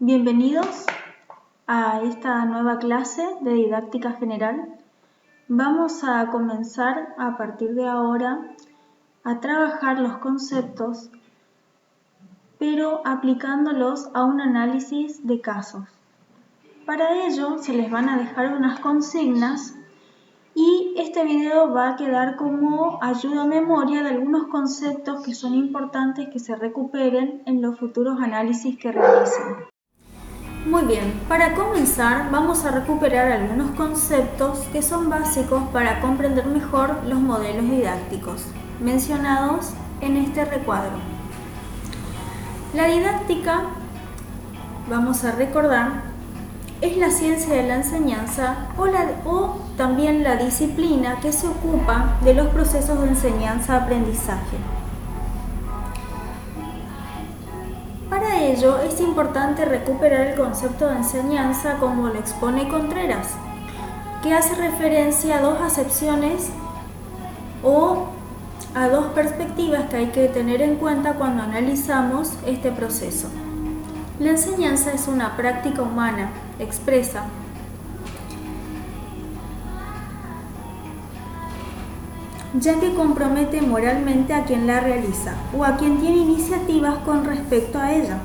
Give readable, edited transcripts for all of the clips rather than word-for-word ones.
Bienvenidos a esta nueva clase de didáctica general. Vamos a comenzar a partir de ahora a trabajar los conceptos, pero aplicándolos a un análisis de casos. Para ello se les van a dejar unas consignas y este video va a quedar como ayuda a memoria de algunos conceptos que son importantes que se recuperen en los futuros análisis que realicen. Muy bien, para comenzar vamos a recuperar algunos conceptos que son básicos para comprender mejor los modelos didácticos mencionados en este recuadro. La didáctica, vamos a recordar, es la ciencia de la enseñanza o también la disciplina que se ocupa de los procesos de enseñanza-aprendizaje. Para ello es importante recuperar el concepto de enseñanza como lo expone Contreras, que hace referencia a dos acepciones o a dos perspectivas que hay que tener en cuenta cuando analizamos este proceso. La enseñanza es una práctica humana, expresa, ya que compromete moralmente a quien la realiza o a quien tiene iniciativas con respecto a ella.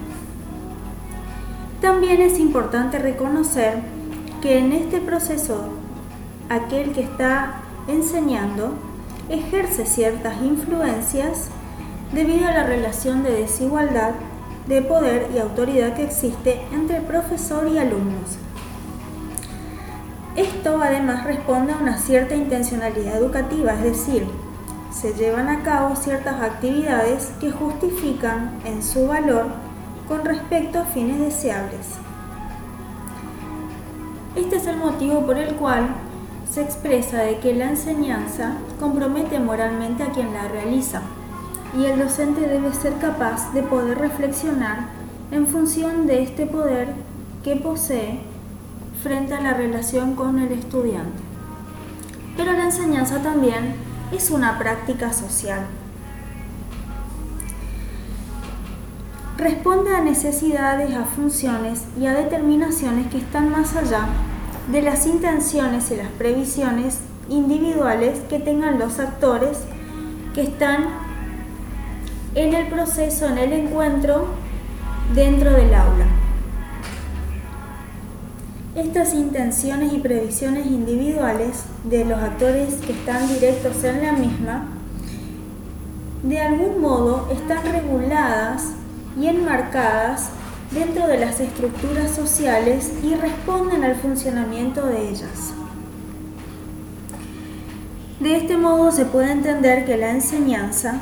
También es importante reconocer que en este proceso aquel que está enseñando ejerce ciertas influencias debido a la relación de desigualdad de poder y autoridad que existe entre profesor y alumnos. Esto además responde a una cierta intencionalidad educativa, es decir, se llevan a cabo ciertas actividades que justifican en su valor con respecto a fines deseables. Este es el motivo por el cual se expresa de que la enseñanza compromete moralmente a quien la realiza y el docente debe ser capaz de poder reflexionar en función de este poder que posee frente a la relación con el estudiante. Pero la enseñanza también es una práctica social. Responde a necesidades, a funciones y a determinaciones que están más allá de las intenciones y las previsiones individuales que tengan los actores que están en el proceso, en el encuentro dentro del aula. Estas intenciones y previsiones individuales de los actores que están directos en la misma, de algún modo están reguladas y enmarcadas dentro de las estructuras sociales y responden al funcionamiento de ellas. De este modo se puede entender que la enseñanza,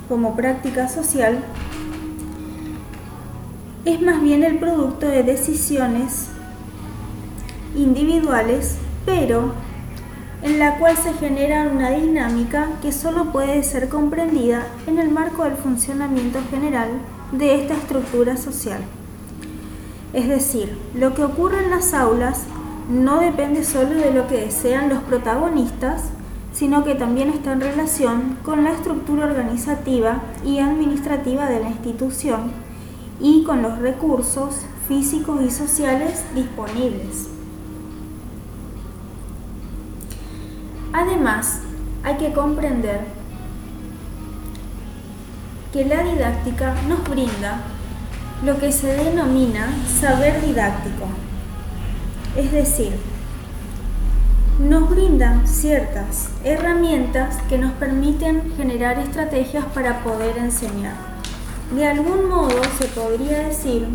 como práctica social, es más bien el producto de decisiones individuales, pero en la cual se genera una dinámica que solo puede ser comprendida en el marco del funcionamiento general de esta estructura social. Es decir, lo que ocurre en las aulas no depende solo de lo que desean los protagonistas, sino que también está en relación con la estructura organizativa y administrativa de la institución y con los recursos físicos y sociales disponibles. Además, hay que comprender que la didáctica nos brinda lo que se denomina saber didáctico, es decir, nos brinda ciertas herramientas que nos permiten generar estrategias para poder enseñar. De algún modo se podría decir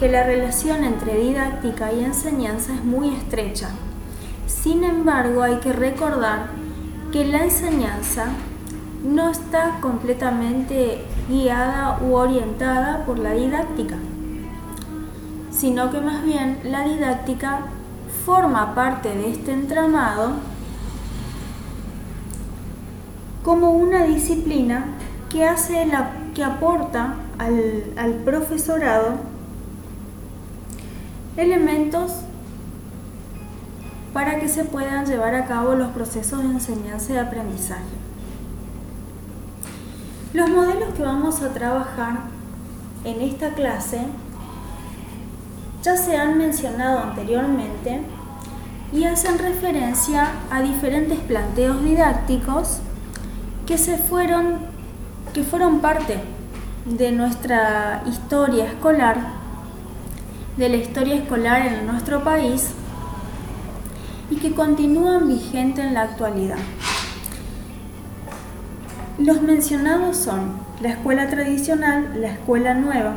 que la relación entre didáctica y enseñanza es muy estrecha. Sin embargo, hay que recordar que la enseñanza no está completamente guiada u orientada por la didáctica, sino que más bien la didáctica forma parte de este entramado como una disciplina que aporta al profesorado elementos para que se puedan llevar a cabo los procesos de enseñanza y aprendizaje. Los modelos que vamos a trabajar en esta clase ya se han mencionado anteriormente y hacen referencia a diferentes planteos didácticos que fueron parte de nuestra historia escolar, de la historia escolar en nuestro país y que continúan vigentes en la actualidad. Los mencionados son la escuela tradicional, la escuela nueva,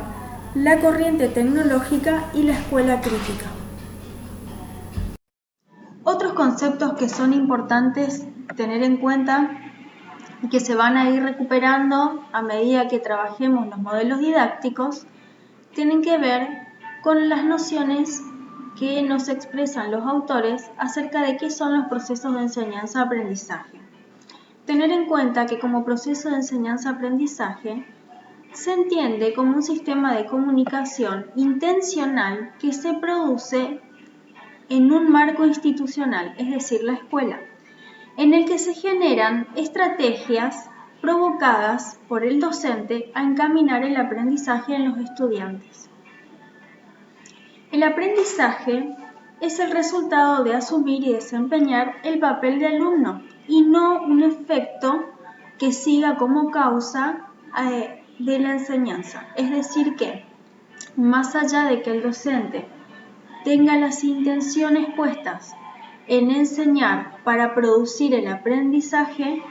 la corriente tecnológica y la escuela crítica. Otros conceptos que son importantes tener en cuenta y que se van a ir recuperando a medida que trabajemos los modelos didácticos tienen que ver con las nociones que nos expresan los autores acerca de qué son los procesos de enseñanza-aprendizaje. Tener en cuenta que como proceso de enseñanza-aprendizaje se entiende como un sistema de comunicación intencional que se produce en un marco institucional, es decir, la escuela, en el que se generan estrategias provocadas por el docente a encaminar el aprendizaje en los estudiantes. El aprendizaje es el resultado de asumir y desempeñar el papel de alumno y no un efecto que siga como causa de la enseñanza. Es decir que, más allá de que el docente tenga las intenciones puestas en enseñar para producir el aprendizaje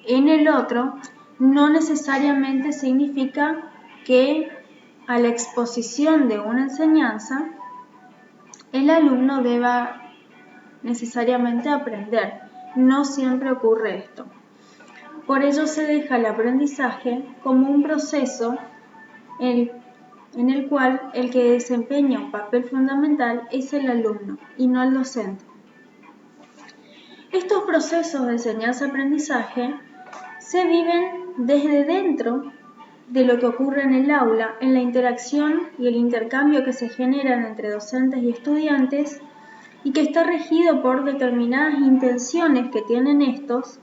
en el otro, no necesariamente significa que a la exposición de una enseñanza el alumno deba necesariamente aprender. No siempre ocurre esto. Por ello se deja el aprendizaje como un proceso en el cual el que desempeña un papel fundamental es el alumno y no el docente. Estos procesos de enseñanza-aprendizaje se viven desde dentro de lo que ocurre en el aula, en la interacción y el intercambio que se generan entre docentes y estudiantes y que está regido por determinadas intenciones que tienen estos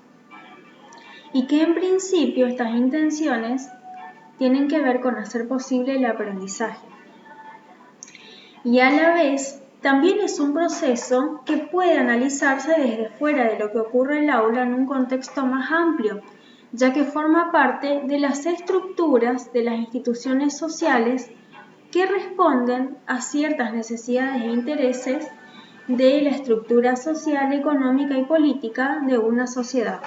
y que en principio estas intenciones tienen que ver con hacer posible el aprendizaje. Y a la vez también es un proceso que puede analizarse desde fuera de lo que ocurre en el aula en un contexto más amplio, ya que forma parte de las estructuras de las instituciones sociales que responden a ciertas necesidades e intereses de la estructura social, económica y política de una sociedad.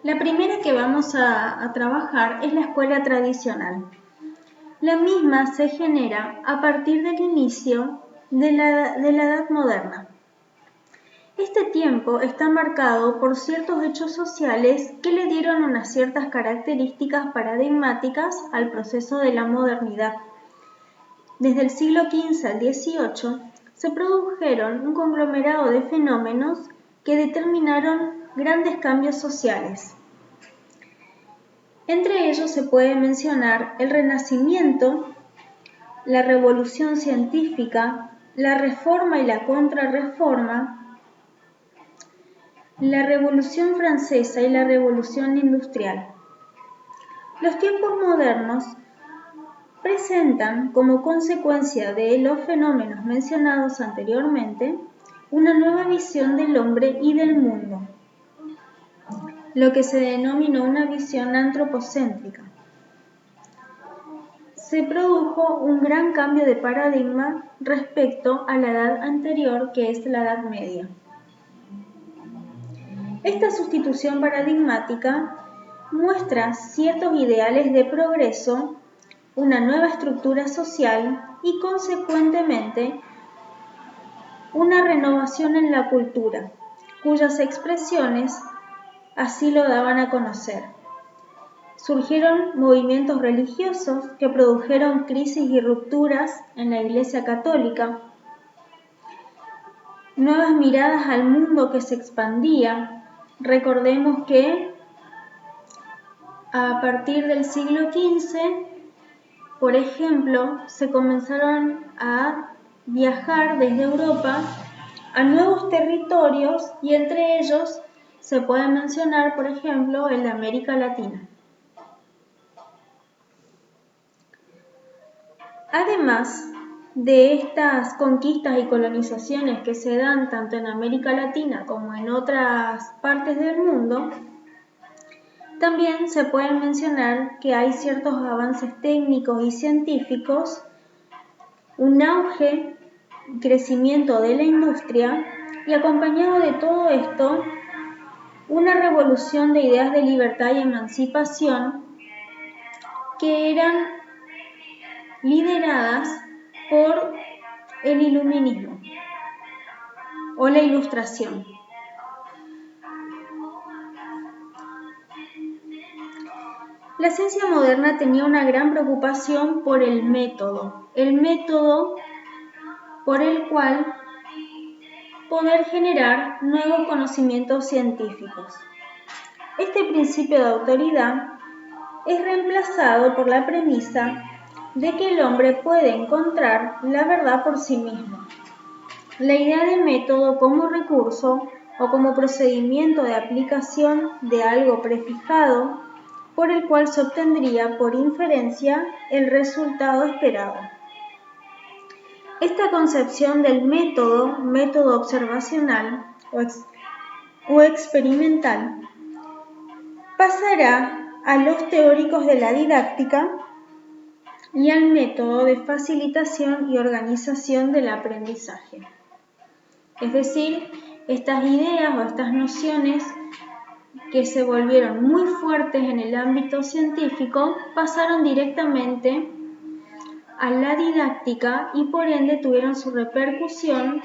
La primera que vamos a trabajar es la escuela tradicional. La misma se genera a partir del inicio de la Edad Moderna. Este tiempo está marcado por ciertos hechos sociales que le dieron unas ciertas características paradigmáticas al proceso de la modernidad. Desde el siglo XV al XVIII se produjeron un conglomerado de fenómenos que determinaron grandes cambios sociales. Entre ellos se puede mencionar el Renacimiento, la Revolución Científica, la Reforma y la Contrarreforma, la Revolución Francesa y la Revolución Industrial. Los tiempos modernos presentan como consecuencia de los fenómenos mencionados anteriormente una nueva visión del hombre y del mundo, lo que se denominó una visión antropocéntrica. Se produjo un gran cambio de paradigma respecto a la edad anterior, que es la Edad Media. Esta sustitución paradigmática muestra ciertos ideales de progreso, una nueva estructura social y, consecuentemente, una renovación en la cultura, cuyas expresiones así lo daban a conocer. Surgieron movimientos religiosos que produjeron crisis y rupturas en la Iglesia Católica, nuevas miradas al mundo que se expandía. Recordemos que a partir del siglo XV, por ejemplo, se comenzaron a viajar desde Europa a nuevos territorios y entre ellos se puede mencionar, por ejemplo, el de América Latina. Además de estas conquistas y colonizaciones que se dan tanto en América Latina como en otras partes del mundo, también se puede mencionar que hay ciertos avances técnicos y científicos, un auge y crecimiento de la industria y acompañado de todo esto, una revolución de ideas de libertad y emancipación que eran lideradas por el iluminismo o la ilustración. La ciencia moderna tenía una gran preocupación por el método por el cual poder generar nuevos conocimientos científicos. Este principio de autoridad es reemplazado por la premisa de que el hombre puede encontrar la verdad por sí mismo. La idea de método como recurso o como procedimiento de aplicación de algo prefijado por el cual se obtendría por inferencia el resultado esperado. Esta concepción del método observacional o experimental, pasará a los teóricos de la didáctica y al método de facilitación y organización del aprendizaje. Es decir, estas ideas o estas nociones que se volvieron muy fuertes en el ámbito científico pasaron directamente a la didáctica y por ende tuvieron su repercusión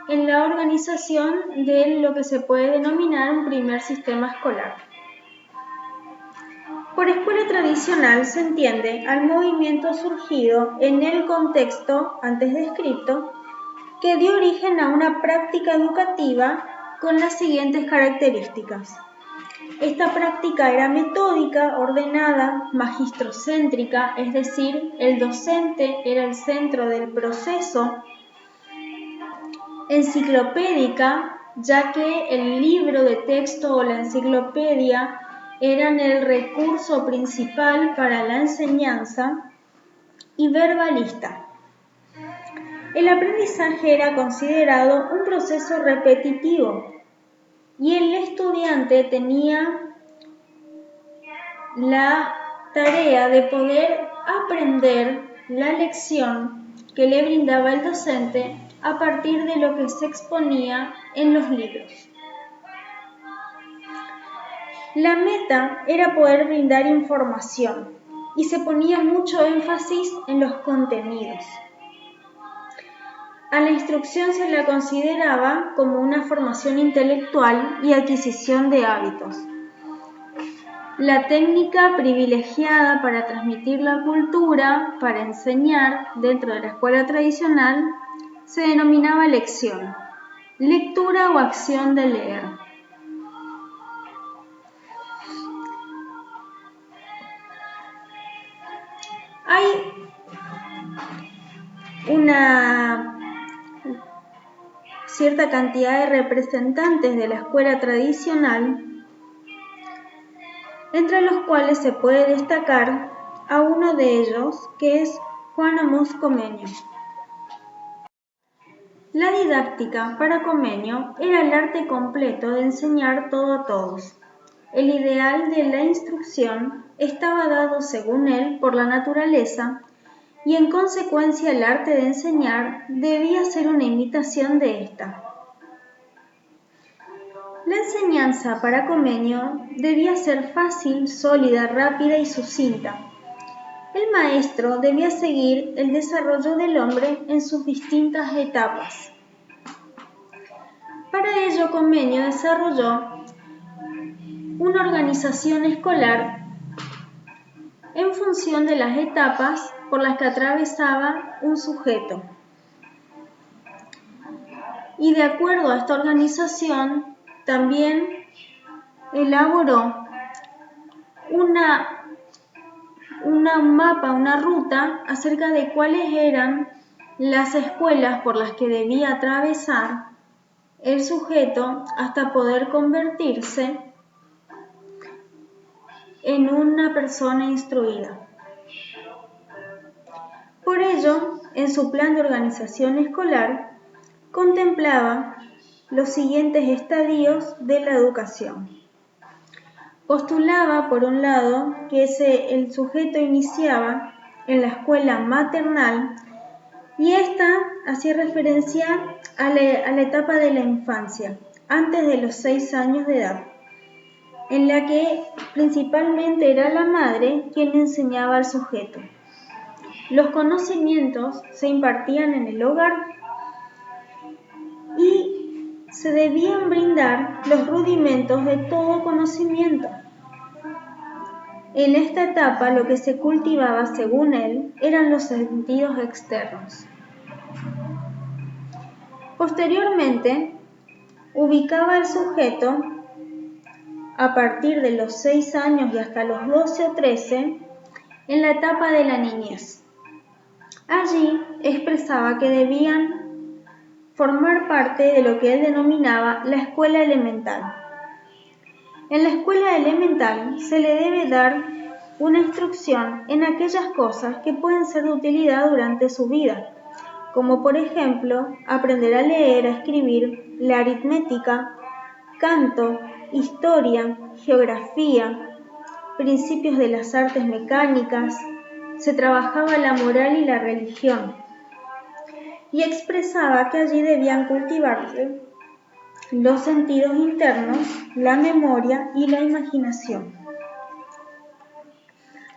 en la organización de lo que se puede denominar un primer sistema escolar. Por escuela tradicional se entiende al movimiento surgido en el contexto antes descrito que dio origen a una práctica educativa con las siguientes características. Esta práctica era metódica, ordenada, magistrocéntrica, es decir, el docente era el centro del proceso, enciclopédica, ya que el libro de texto o la enciclopedia eran el recurso principal para la enseñanza, y verbalista. El aprendizaje era considerado un proceso repetitivo y el estudiante tenía la tarea de poder aprender la lección que le brindaba el docente a partir de lo que se exponía en los libros. La meta era poder brindar información y se ponía mucho énfasis en los contenidos. A la instrucción se la consideraba como una formación intelectual y adquisición de hábitos. La técnica privilegiada para transmitir la cultura, para enseñar dentro de la escuela tradicional, se denominaba lección, lectura o acción de leer. Hay una cierta cantidad de representantes de la escuela tradicional, entre los cuales se puede destacar a uno de ellos, que es Juan Amos Comenio. La didáctica para Comenio era el arte completo de enseñar todo a todos. El ideal de la instrucción estaba dado, según él, por la naturaleza, y en consecuencia el arte de enseñar debía ser una imitación de esta. La enseñanza para Comenio debía ser fácil, sólida, rápida y sucinta. El maestro debía seguir el desarrollo del hombre en sus distintas etapas. Para ello, Comenio desarrolló una organización escolar en función de las etapas por las que atravesaba un sujeto. Y de acuerdo a esta organización, también elaboró una ruta acerca de cuáles eran las escuelas por las que debía atravesar el sujeto hasta poder convertirse en una persona instruida. Por ello, ello, en su plan de organización escolar, contemplaba los siguientes estadios de la educación. Postulaba, por un lado, que el sujeto iniciaba en la escuela maternal y esta hacía referencia a la etapa de la infancia, antes de los 6 años de edad, en la que principalmente era la madre quien enseñaba al sujeto. Los conocimientos se impartían en el hogar y se debían brindar los rudimentos de todo conocimiento. En esta etapa lo que se cultivaba, según él, eran los sentidos externos. Posteriormente, ubicaba al sujeto a partir de los 6 años y hasta los 12 o 13 en la etapa de la niñez. Allí expresaba que debían formar parte de lo que él denominaba la escuela elemental. En la escuela elemental se le debe dar una instrucción en aquellas cosas que pueden ser de utilidad durante su vida, como por ejemplo aprender a leer, a escribir, la aritmética, canto, historia, geografía, principios de las artes mecánicas. Se trabajaba la moral y la religión, y expresaba que allí debían cultivarse los sentidos internos, la memoria y la imaginación.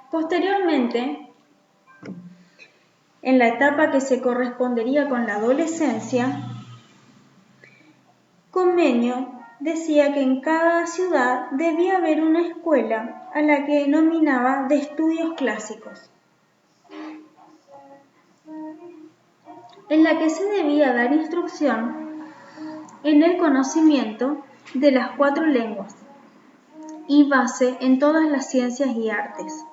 Posteriormente, en la etapa que se correspondería con la adolescencia, Comenio decía que en cada ciudad debía haber una escuela a la que denominaba de estudios clásicos, en la que se debía dar instrucción en el conocimiento de las 4 lenguas y base en todas las ciencias y artes.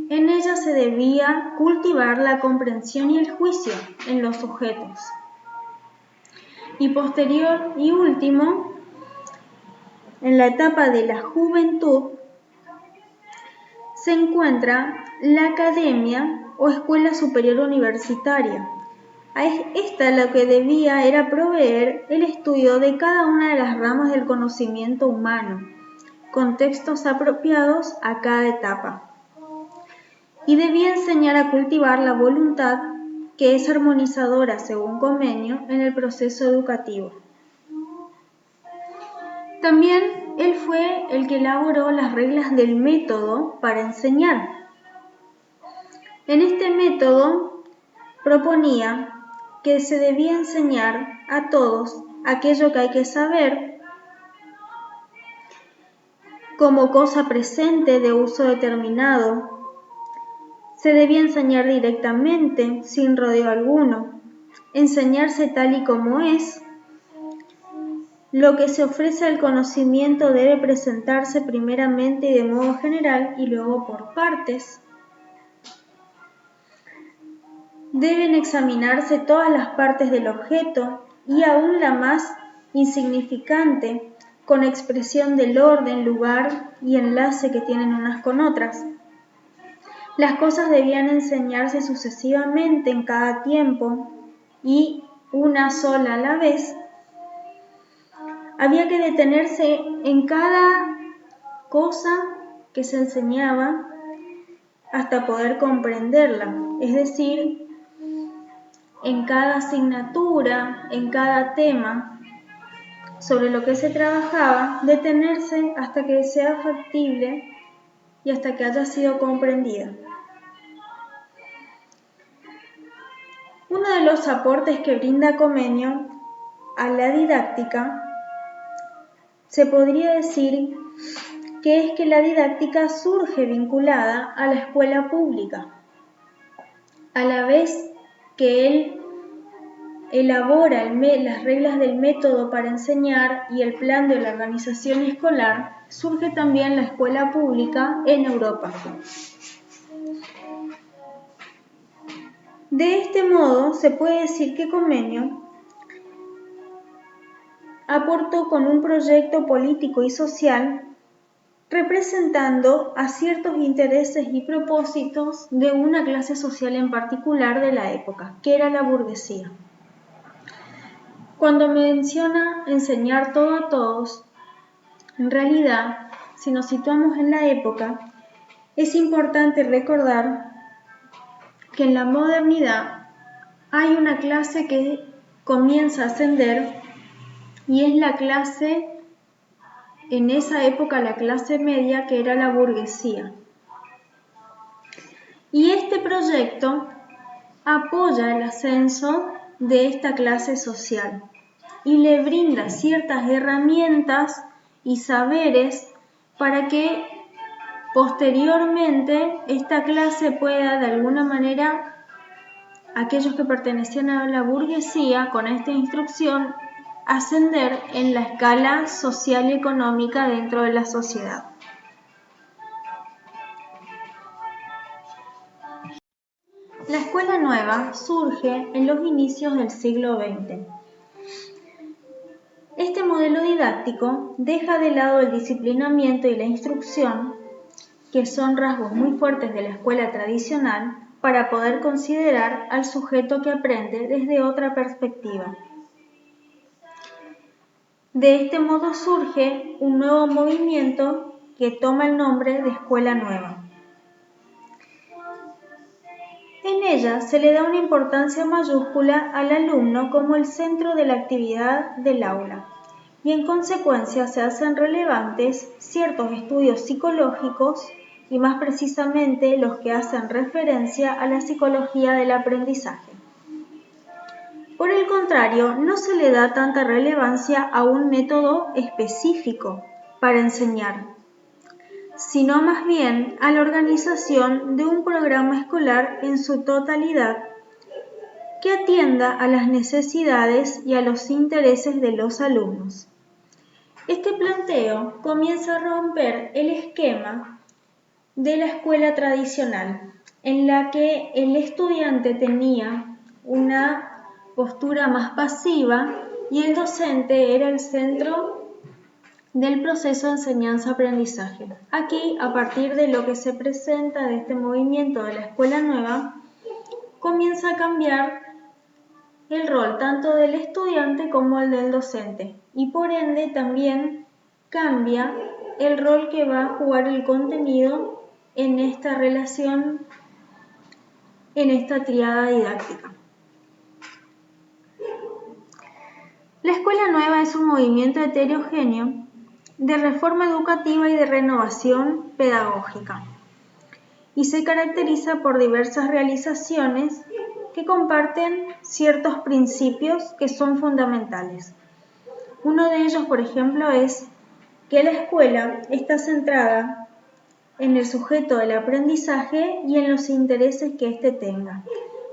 En ella se debía cultivar la comprensión y el juicio en los sujetos. Y posterior y último, en la etapa de la juventud, se encuentra la academia o escuela superior universitaria. A esta lo que debía era proveer el estudio de cada una de las ramas del conocimiento humano, con textos apropiados a cada etapa. Y debía enseñar a cultivar la voluntad, que es armonizadora, según Comenio, en el proceso educativo. También él fue el que elaboró las reglas del método para enseñar. En este método proponía que se debía enseñar a todos aquello que hay que saber como cosa presente de uso determinado. Se debía enseñar directamente, sin rodeo alguno, enseñarse tal y como es. Lo que se ofrece al conocimiento debe presentarse primeramente y de modo general y luego por partes. Deben examinarse todas las partes del objeto y aún la más insignificante, con expresión del orden, lugar y enlace que tienen unas con otras. Las cosas debían enseñarse sucesivamente en cada tiempo y una sola a la vez. Había que detenerse en cada cosa que se enseñaba hasta poder comprenderla, es decir, en cada asignatura, en cada tema sobre lo que se trabajaba, detenerse hasta que sea factible y hasta que haya sido comprendida. Uno de los aportes que brinda Comenio a la didáctica se podría decir que es que la didáctica surge vinculada a la escuela pública, a la vez que él elabora las reglas del método para enseñar y el plan de la organización escolar, surge también la escuela pública en Europa. De este modo, se puede decir que Comenio aportó con un proyecto político y social representando a ciertos intereses y propósitos de una clase social en particular de la época, que era la burguesía. Cuando menciona enseñar todo a todos, en realidad, si nos situamos en la época, es importante recordar que en la modernidad hay una clase que comienza a ascender y es la clase, en esa época la clase media, que era la burguesía. Y este proyecto apoya el ascenso de esta clase social y le brinda ciertas herramientas y saberes para que posteriormente esta clase pueda, de alguna manera, aquellos que pertenecían a la burguesía, con esta instrucción, ascender en la escala social y económica dentro de la sociedad. La escuela nueva surge en los inicios del siglo XX. Este modelo didáctico deja de lado el disciplinamiento y la instrucción, que son rasgos muy fuertes de la escuela tradicional, para poder considerar al sujeto que aprende desde otra perspectiva. De este modo surge un nuevo movimiento que toma el nombre de Escuela Nueva. En ella se le da una importancia mayúscula al alumno como el centro de la actividad del aula y en consecuencia se hacen relevantes ciertos estudios psicológicos y más precisamente los que hacen referencia a la psicología del aprendizaje. Por el contrario, no se le da tanta relevancia a un método específico para enseñar, sino más bien a la organización de un programa escolar en su totalidad que atienda a las necesidades y a los intereses de los alumnos. Este planteo comienza a romper el esquema de la escuela tradicional, en la que el estudiante tenía una postura más pasiva y el docente era el centro del proceso de enseñanza-aprendizaje. Aquí, a partir de lo que se presenta de este movimiento de la escuela nueva, comienza a cambiar el rol tanto del estudiante como el del docente y por ende también cambia el rol que va a jugar el contenido en esta relación, en esta tríada didáctica. La escuela nueva es un movimiento heterogéneo de reforma educativa y de renovación pedagógica y se caracteriza por diversas realizaciones que comparten ciertos principios que son fundamentales. Uno de ellos, por ejemplo, es que la escuela está centrada en el sujeto del aprendizaje y en los intereses que éste tenga.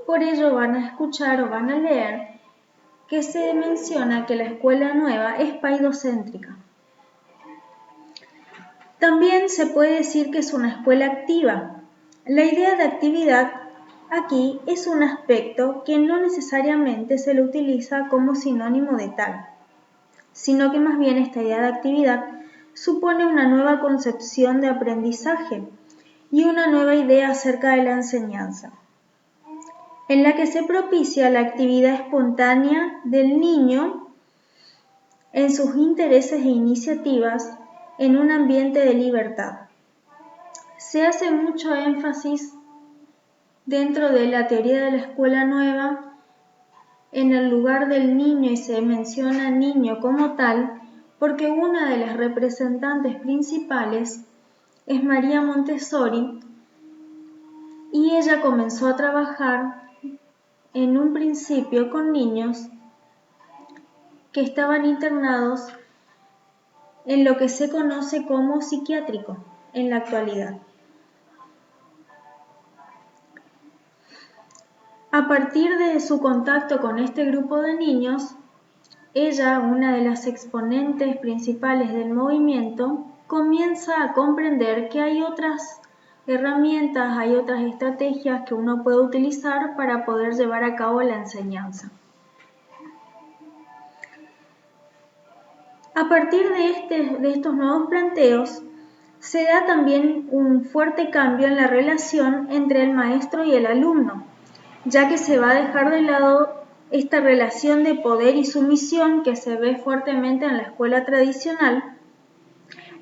Por ello van a escuchar o van a leer que se menciona que la escuela nueva es paidocéntrica. También se puede decir que es una escuela activa. La idea de actividad aquí es un aspecto que no necesariamente se lo utiliza como sinónimo de tal, sino que más bien esta idea de actividad supone una nueva concepción de aprendizaje y una nueva idea acerca de la enseñanza, en la que se propicia la actividad espontánea del niño en sus intereses e iniciativas en un ambiente de libertad. Se hace mucho énfasis dentro de la teoría de la escuela nueva en el lugar del niño y se menciona niño como tal porque una de las representantes principales es María Montessori y ella comenzó a trabajar en un principio con niños que estaban internados en lo que se conoce como psiquiátrico en la actualidad. A partir de su contacto con este grupo de niños, ella, una de las exponentes principales del movimiento, comienza a comprender que hay otras herramientas, hay otras estrategias que uno puede utilizar para poder llevar a cabo la enseñanza. A partir de estos nuevos planteos, se da también un fuerte cambio en la relación entre el maestro y el alumno, ya que se va a dejar de lado esta relación de poder y sumisión que se ve fuertemente en la escuela tradicional,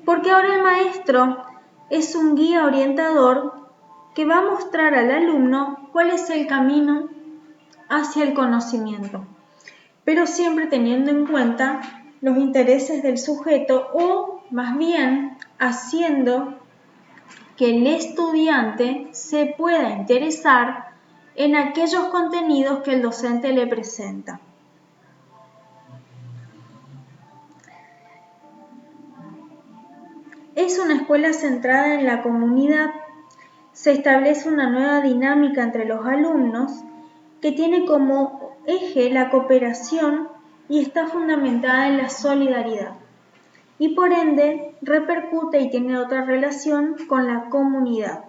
porque ahora el maestro es un guía orientador que va a mostrar al alumno cuál es el camino hacia el conocimiento, pero siempre teniendo en cuenta los intereses del sujeto o más bien haciendo que el estudiante se pueda interesar en aquellos contenidos que el docente le presenta. Es una escuela centrada en la comunidad. Se establece una nueva dinámica entre los alumnos que tiene como eje la cooperación y está fundamentada en la solidaridad y por ende repercute y tiene otra relación con la comunidad.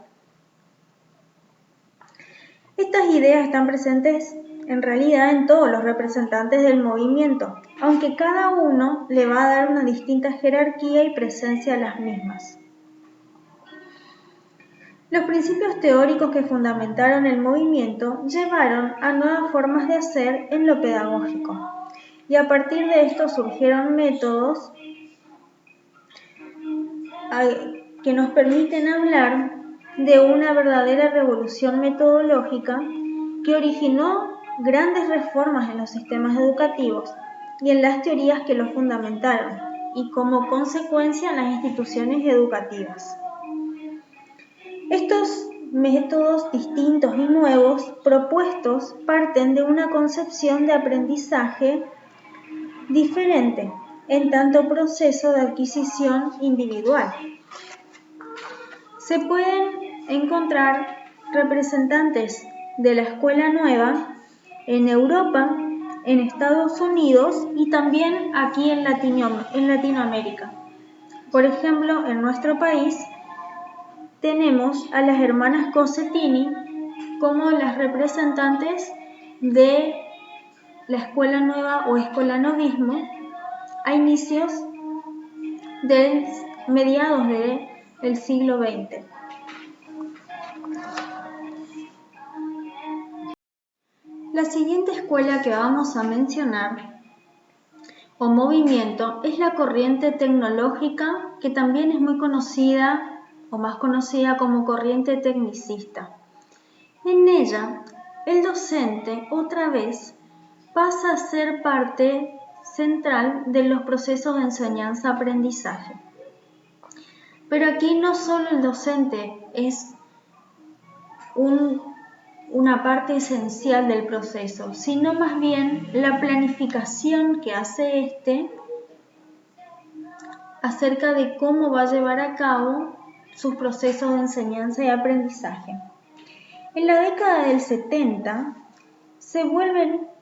Estas ideas están presentes en realidad en todos los representantes del movimiento, aunque cada uno le va a dar una distinta jerarquía y presencia a las mismas. Los principios teóricos que fundamentaron el movimiento llevaron a nuevas formas de hacer en lo pedagógico, y a partir de esto surgieron métodos que nos permiten hablar de una verdadera revolución metodológica que originó grandes reformas en los sistemas educativos y en las teorías que los fundamentaron, y como consecuencia en las instituciones educativas. Estos métodos distintos y nuevos propuestos parten de una concepción de aprendizaje diferente en tanto proceso de adquisición individual. Se pueden encontrar representantes de la escuela nueva en Europa, en Estados Unidos y también aquí en Latinoamérica. Por ejemplo, en nuestro país tenemos a las hermanas Cosentini como las representantes de la escuela nueva o escolanovismo a inicios de mediados del siglo XX. La siguiente escuela que vamos a mencionar o movimiento es la corriente tecnológica, que también es muy conocida o más conocida como corriente tecnicista. En ella, el docente otra vez pasa a ser parte central de los procesos de enseñanza-aprendizaje. Pero aquí no solo el docente es una parte esencial del proceso, sino más bien la planificación que hace éste acerca de cómo va a llevar a cabo sus procesos de enseñanza y aprendizaje. En la década del 70 se vuelven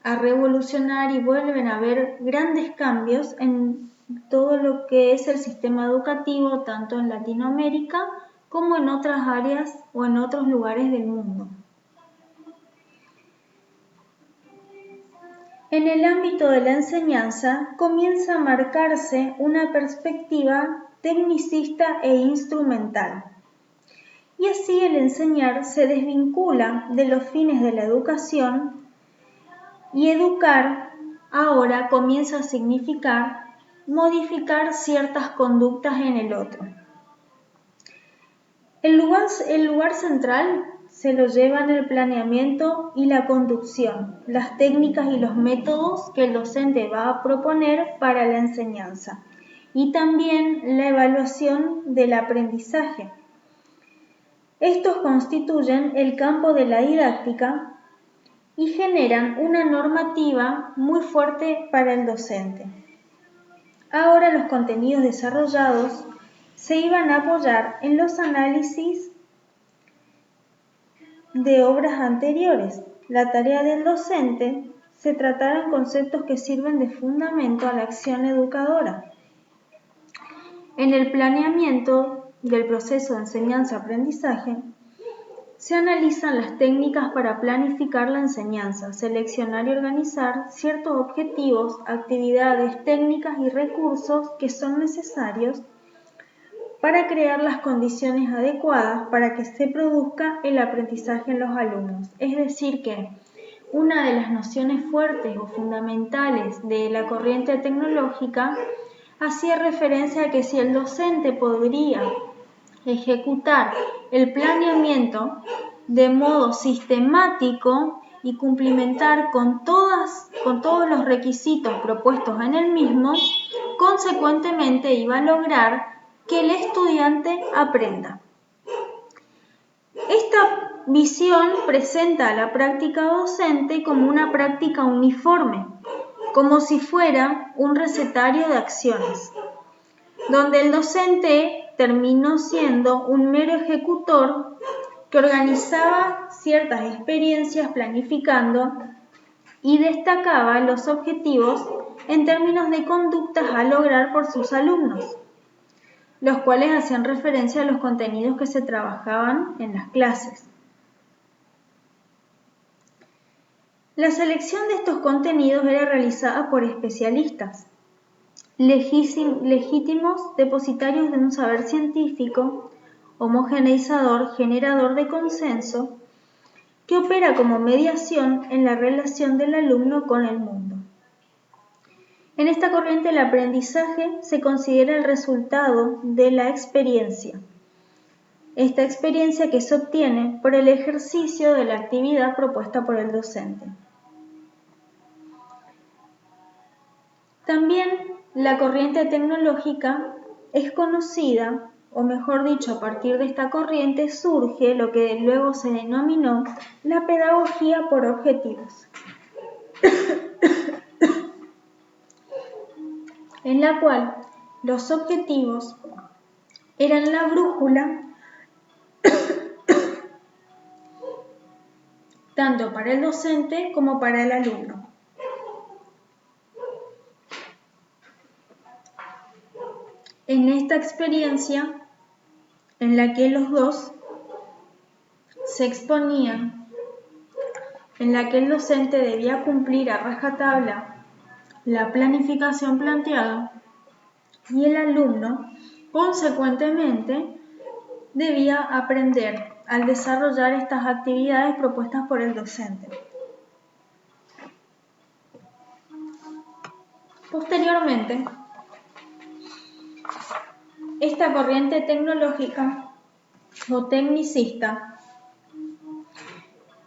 a revolucionar y vuelven a haber grandes cambios en todo lo que es el sistema educativo, tanto en Latinoamérica como en otras áreas o en otros lugares del mundo. En el ámbito de la enseñanza comienza a marcarse una perspectiva tecnicista e instrumental. Y así el enseñar se desvincula de los fines de la educación y educar ahora comienza a significar modificar ciertas conductas en el otro. El lugar central se lo llevan el planeamiento y la conducción, las técnicas y los métodos que el docente va a proponer para la enseñanza y también la evaluación del aprendizaje. Estos constituyen el campo de la didáctica y generan una normativa muy fuerte para el docente. Ahora los contenidos desarrollados se iban a apoyar en los análisis de obras anteriores. La tarea del docente se tratarán conceptos que sirven de fundamento a la acción educadora. En el planeamiento del proceso de enseñanza-aprendizaje, se analizan las técnicas para planificar la enseñanza, seleccionar y organizar ciertos objetivos, actividades, técnicas y recursos que son necesarios para crear las condiciones adecuadas para que se produzca el aprendizaje en los alumnos. Es decir que una de las nociones fuertes o fundamentales de la corriente tecnológica hacía referencia a que si el docente podría ejecutar el planeamiento de modo sistemático y cumplimentar con todos los requisitos propuestos en el mismo, consecuentemente iba a lograr que el estudiante aprenda. Esta visión presenta a la práctica docente como una práctica uniforme, como si fuera un recetario de acciones, donde el docente terminó siendo un mero ejecutor que organizaba ciertas experiencias planificando y destacaba los objetivos en términos de conductas a lograr por sus alumnos, los cuales hacían referencia a los contenidos que se trabajaban en las clases. La selección de estos contenidos era realizada por especialistas, legítimos depositarios de un saber científico, homogeneizador, generador de consenso, que opera como mediación en la relación del alumno con el mundo. En esta corriente el aprendizaje se considera el resultado de la experiencia. Esta experiencia que se obtiene por el ejercicio de la actividad propuesta por el docente. También la corriente tecnológica es conocida, o mejor dicho, a partir de esta corriente surge lo que luego se denominó la pedagogía por objetivos, en la cual los objetivos eran la brújula tanto para el docente como para el alumno. En esta experiencia en la que los dos se exponían, en la que el docente debía cumplir a rajatabla la planificación planteada y el alumno, consecuentemente, debía aprender al desarrollar estas actividades propuestas por el docente. Posteriormente, esta corriente tecnológica o tecnicista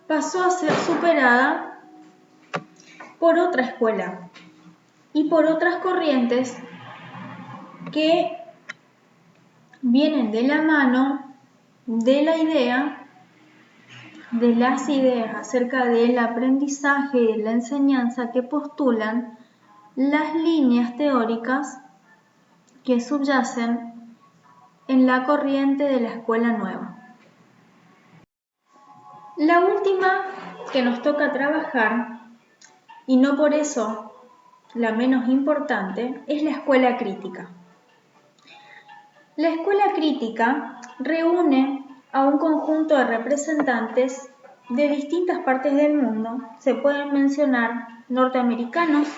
pasó a ser superada por otra escuela y por otras corrientes que vienen de la mano de la idea, de las ideas acerca del aprendizaje y de la enseñanza que postulan las líneas teóricas que subyacen en la corriente de la escuela nueva. La última que nos toca trabajar, y no por eso la menos importante, es la escuela crítica. La escuela crítica reúne a un conjunto de representantes de distintas partes del mundo. Se pueden mencionar norteamericanos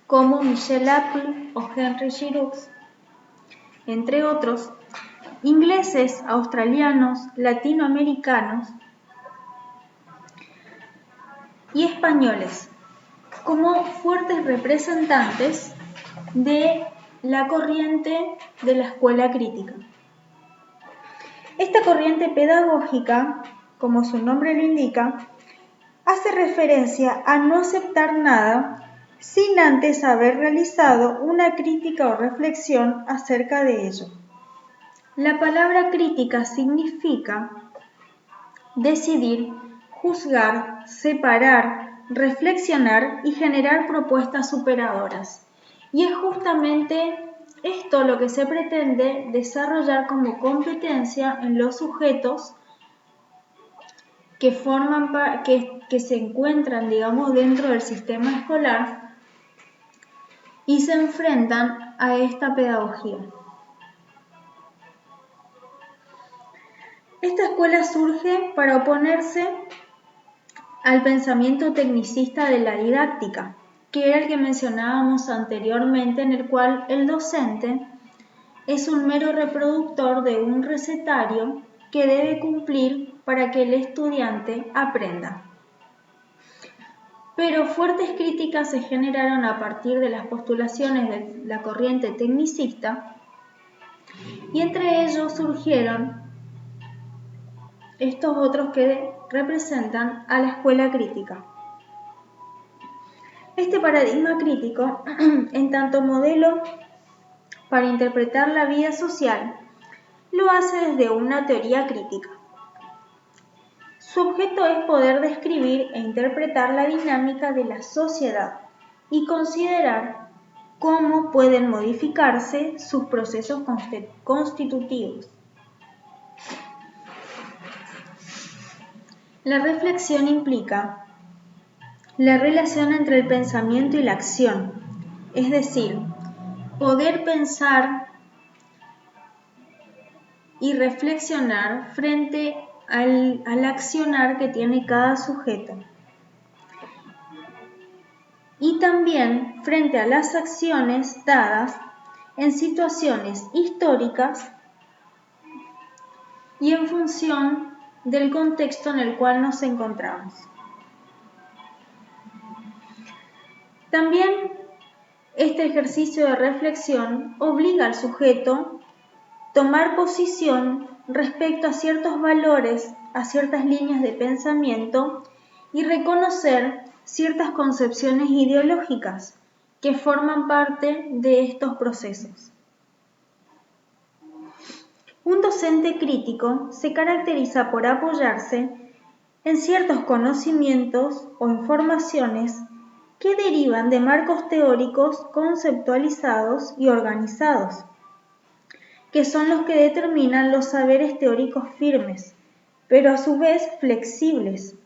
como Michel Apple o Henry Giroux, entre otros, ingleses, australianos, latinoamericanos y españoles, como fuertes representantes de la corriente de la escuela crítica. Esta corriente pedagógica, como su nombre lo indica, hace referencia a no aceptar nada sin antes haber realizado una crítica o reflexión acerca de ello. La palabra crítica significa decidir, juzgar, separar, reflexionar y generar propuestas superadoras. Y es justamente esto lo que se pretende desarrollar como competencia en los sujetos que se encuentran, dentro del sistema escolar y se enfrentan a esta pedagogía. Esta escuela surge para oponerse al pensamiento tecnicista de la didáctica, que era el que mencionábamos anteriormente, en el cual el docente es un mero reproductor de un recetario que debe cumplir para que el estudiante aprenda. Pero fuertes críticas se generaron a partir de las postulaciones de la corriente tecnicista y entre ellos surgieron estos otros que representan a la escuela crítica. Este paradigma crítico, en tanto modelo para interpretar la vida social, lo hace desde una teoría crítica. Su objeto es poder describir e interpretar la dinámica de la sociedad y considerar cómo pueden modificarse sus procesos constitutivos. La reflexión implica la relación entre el pensamiento y la acción, es decir, poder pensar y reflexionar frente al accionar que tiene cada sujeto. Y también frente a las acciones dadas en situaciones históricas y en función del contexto en el cual nos encontramos. También este ejercicio de reflexión obliga al sujeto a tomar posición respecto a ciertos valores, a ciertas líneas de pensamiento y reconocer ciertas concepciones ideológicas que forman parte de estos procesos. Un docente crítico se caracteriza por apoyarse en ciertos conocimientos o informaciones que derivan de marcos teóricos conceptualizados y organizados, que son los que determinan los saberes teóricos firmes, pero a su vez flexibles,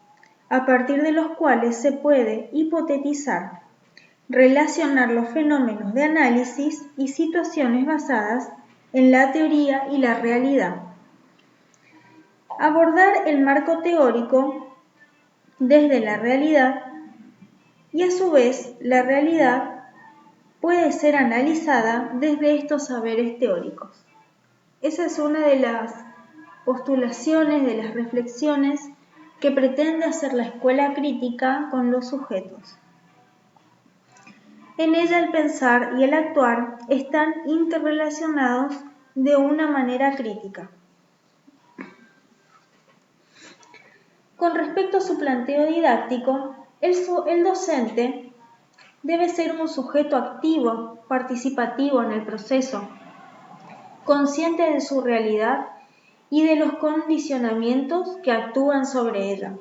a partir de los cuales se puede hipotetizar, relacionar los fenómenos de análisis y situaciones basadas en la teoría y la realidad. Abordar el marco teórico desde la realidad y a su vez la realidad puede ser analizada desde estos saberes teóricos. Esa es una de las postulaciones, de las reflexiones que pretende hacer la escuela crítica con los sujetos. En ella el pensar y el actuar están interrelacionados de una manera crítica. Con respecto a su planteo didáctico, el docente debe ser un sujeto activo, participativo en el proceso, consciente de su realidad y de los condicionamientos que actúan sobre ella.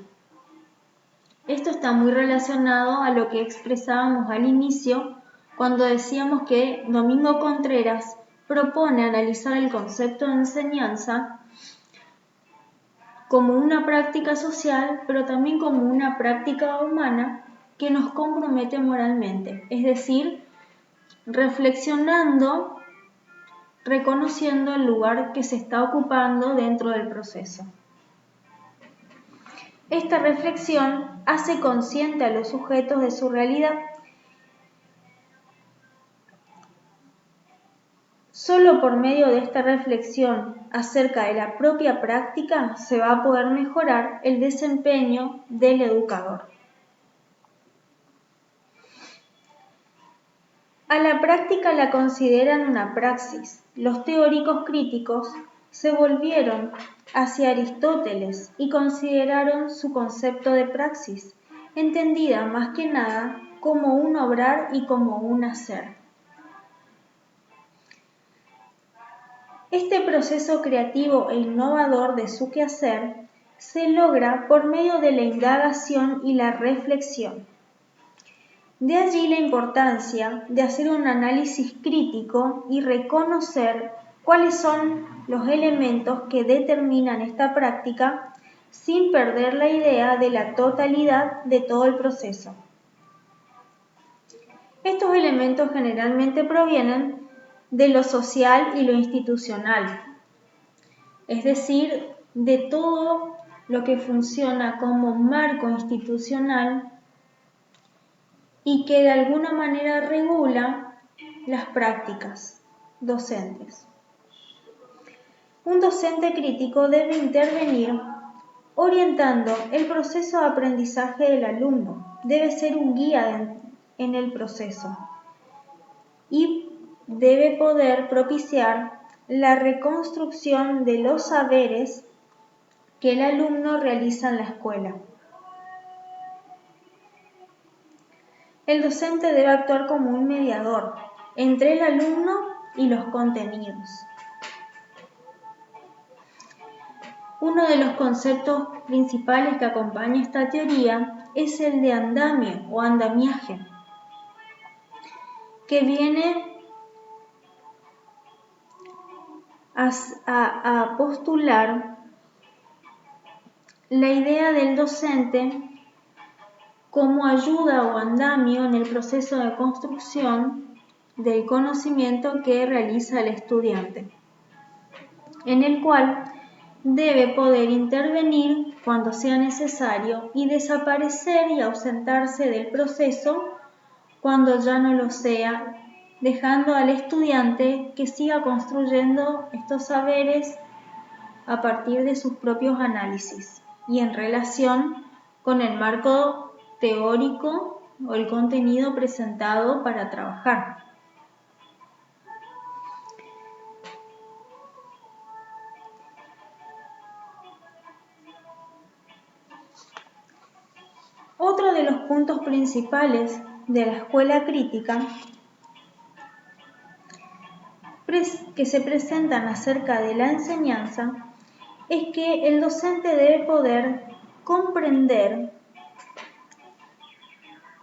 Esto está muy relacionado a lo que expresábamos al inicio cuando decíamos que Domingo Contreras propone analizar el concepto de enseñanza como una práctica social, pero también como una práctica humana que nos compromete moralmente, es decir, reflexionando, reconociendo el lugar que se está ocupando dentro del proceso. Esta reflexión hace consciente a los sujetos de su realidad. Solo por medio de esta reflexión acerca de la propia práctica se va a poder mejorar el desempeño del educador. A la práctica la consideran una praxis. Los teóricos críticos se volvieron hacia Aristóteles y consideraron su concepto de praxis, entendida más que nada como un obrar y como un hacer. Este proceso creativo e innovador de su quehacer se logra por medio de la indagación y la reflexión. De allí la importancia de hacer un análisis crítico y reconocer cuáles son los elementos que determinan esta práctica sin perder la idea de la totalidad de todo el proceso. Estos elementos generalmente provienen de lo social y lo institucional, es decir, de todo lo que funciona como marco institucional y que de alguna manera regula las prácticas docentes. Un docente crítico debe intervenir orientando el proceso de aprendizaje del alumno. Debe ser un guía en el proceso y debe poder propiciar la reconstrucción de los saberes que el alumno realiza en la escuela. El docente debe actuar como un mediador entre el alumno y los contenidos. Uno de los conceptos principales que acompaña esta teoría es el de andamio o andamiaje, que viene a postular la idea del docente como ayuda o andamio en el proceso de construcción del conocimiento que realiza el estudiante, en el cual debe poder intervenir cuando sea necesario y desaparecer y ausentarse del proceso cuando ya no lo sea, dejando al estudiante que siga construyendo estos saberes a partir de sus propios análisis y en relación con el marco teórico o el contenido presentado para trabajar. Otro de los puntos principales de la escuela crítica que se presentan acerca de la enseñanza es que el docente debe poder comprender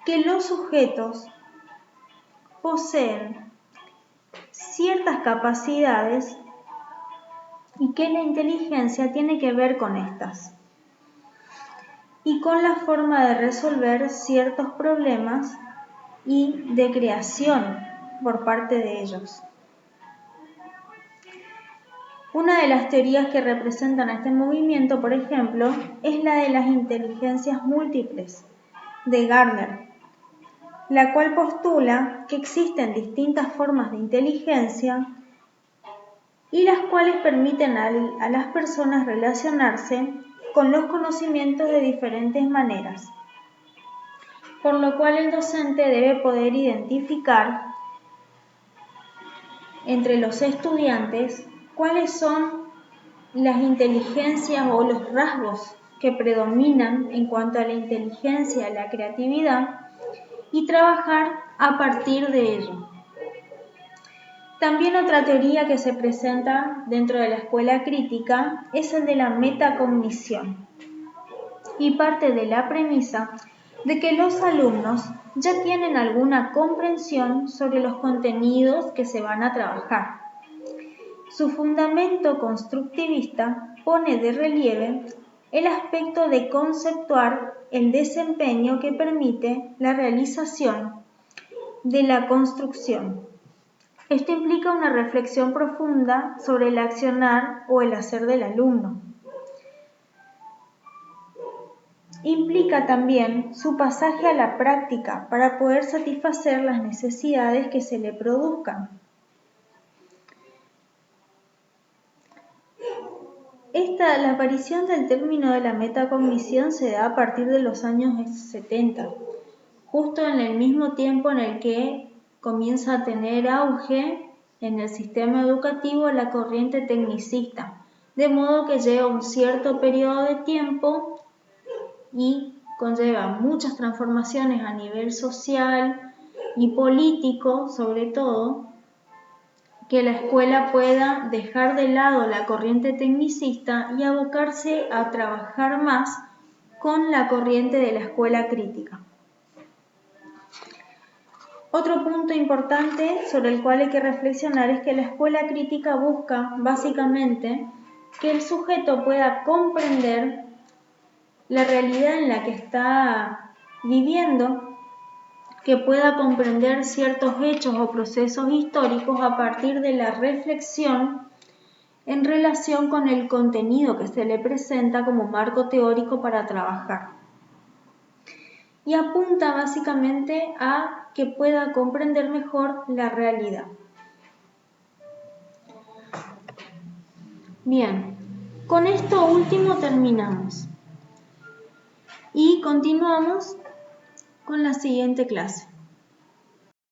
que los sujetos poseen ciertas capacidades y que la inteligencia tiene que ver con estas y con la forma de resolver ciertos problemas y de creación por parte de ellos. Una de las teorías que representan a este movimiento, por ejemplo, es la de las inteligencias múltiples de Gardner, la cual postula que existen distintas formas de inteligencia y las cuales permiten a las personas relacionarse con los conocimientos de diferentes maneras, por lo cual el docente debe poder identificar entre los estudiantes cuáles son las inteligencias o los rasgos que predominan en cuanto a la inteligencia, la creatividad, y trabajar a partir de ello. También otra teoría que se presenta dentro de la escuela crítica es el de la metacognición y parte de la premisa de que los alumnos ya tienen alguna comprensión sobre los contenidos que se van a trabajar. Su fundamento constructivista pone de relieve el aspecto de conceptuar el desempeño que permite la realización de la construcción. Esto implica una reflexión profunda sobre el accionar o el hacer del alumno. Implica también su pasaje a la práctica para poder satisfacer las necesidades que se le produzcan. La aparición del término de la metacognición se da a partir de los años 70, justo en el mismo tiempo en el que comienza a tener auge en el sistema educativo la corriente tecnicista, de modo que lleva un cierto periodo de tiempo y conlleva muchas transformaciones a nivel social y político, sobre todo, que la escuela pueda dejar de lado la corriente tecnicista y abocarse a trabajar más con la corriente de la escuela crítica. Otro punto importante sobre el cual hay que reflexionar es que la escuela crítica busca básicamente que el sujeto pueda comprender la realidad en la que está viviendo, que pueda comprender ciertos hechos o procesos históricos a partir de la reflexión en relación con el contenido que se le presenta como marco teórico para trabajar. Y apunta básicamente a que pueda comprender mejor la realidad. Bien, con esto último terminamos y continuamos con la siguiente clase.